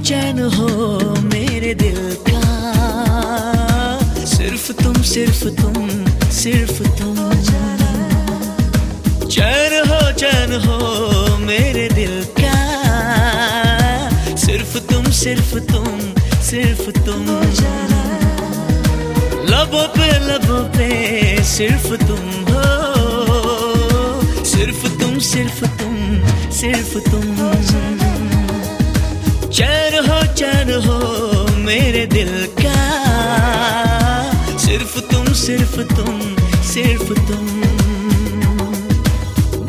चैन हो मेरे दिल का, सिर्फ तुम सिर्फ तुम सिर्फ तुम। चैन हो मेरे दिल का, सिर्फ तुम सिर्फ तुम सिर्फ तुम। लबों पे सिर्फ तुम हो, सिर्फ तुम सिर्फ तुम सिर्फ तुम। चैन हो मेरे दिल का, सिर्फ तुम सिर्फ तुम सिर्फ तुम।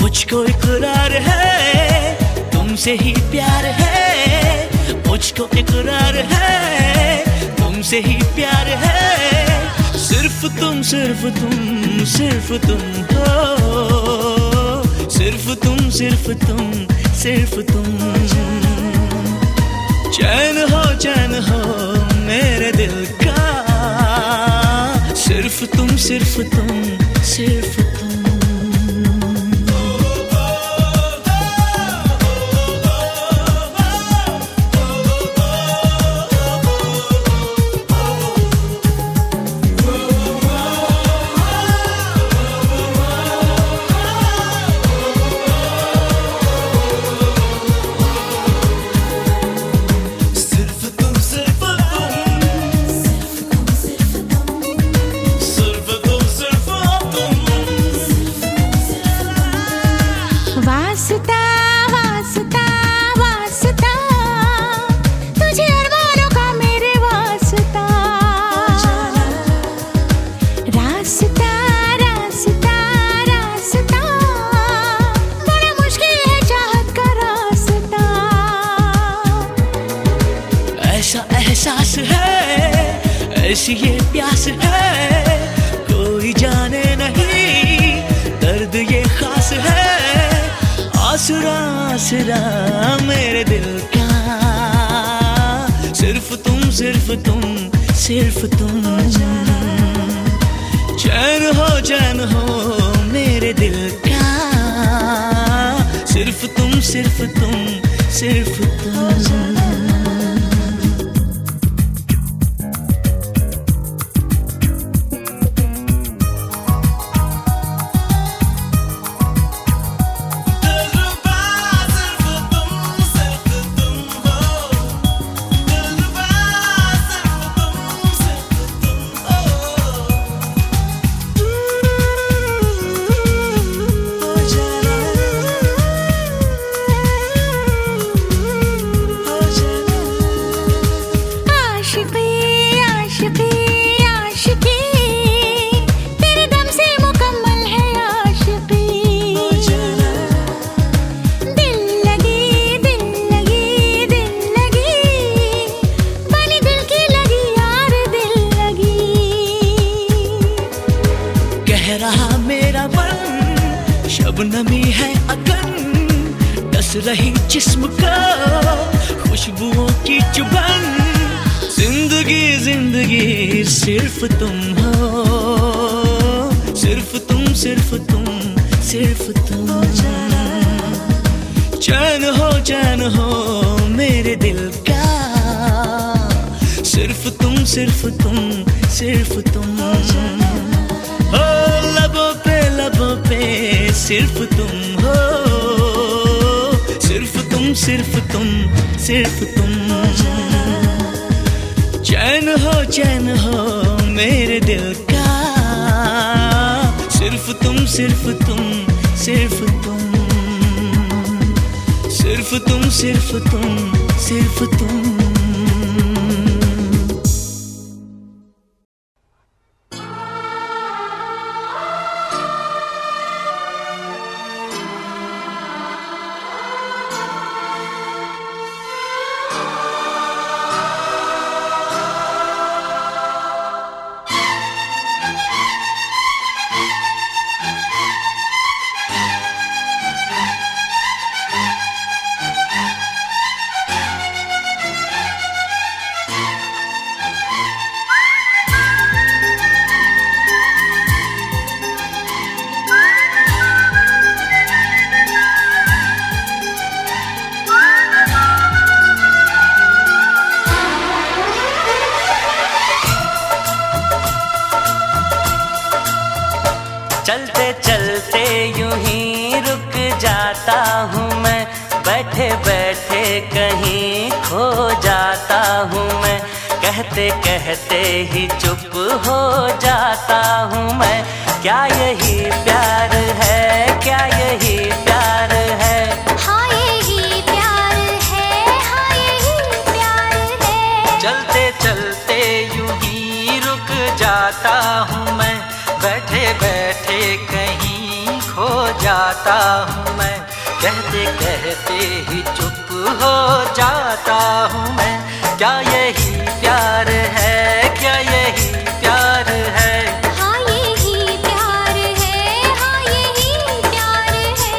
मुझको इकरार है तुमसे ही प्यार है, मुझको इकरार है तुमसे ही प्यार है। सिर्फ तुम सिर्फ तुम सिर्फ तुम हो, सिर्फ तुम सिर्फ तुम सिर्फ तुम। चैन हो मेरे दिल का, सिर्फ तुम सिर्फ तुम सिर्फ तुम। एहसास है ऐसी ये प्यास है, कोई जाने नहीं दर्द ये खास है। आसरा आसरा मेरे दिल का, सिर्फ तुम सिर्फ तुम सिर्फ तुम। चैन हो मेरे दिल का, सिर्फ तुम सिर्फ तुम सिर्फ तुम। रहा मेरा मन शबनमी है अगन, डस रही जिस्म का खुशबुओं की चुभन। जिंदगी जिंदगी सिर्फ तुम हो, सिर्फ तुम सिर्फ तुम सिर्फ तुम। चैन हो मेरे दिल का, सिर्फ तुम सिर्फ तुम सिर्फ तुम। लबों पे सिर्फ तुम हो, सिर्फ तुम सिर्फ तुम सिर्फ तुम। चैन हो मेरे दिल का, सिर्फ तुम सिर्फ तुम सिर्फ तुम। सिर्फ तुम सिर्फ तुम सिर्फ तुम। कहते कहते ही चुप हो जाता हूँ मैं। क्या यही प्यार है, क्या यही प्यार है? हाँ यही प्यार है, हाँ यही प्यार है। चलते चलते यूं ही रुक जाता हूँ मैं, बैठे बैठे कहीं खो जाता हूँ मैं। कहते कहते ही चुप हो जाता हूँ मैं। क्या यही प्यार है, क्या यही प्यार है? हाँ यही प्यार है, हाँ यही प्यार है।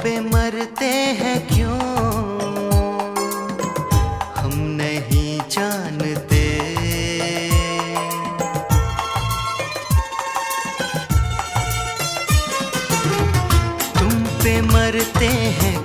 पे मरते हैं क्यों हम नहीं जानते। तुम पे मरते हैं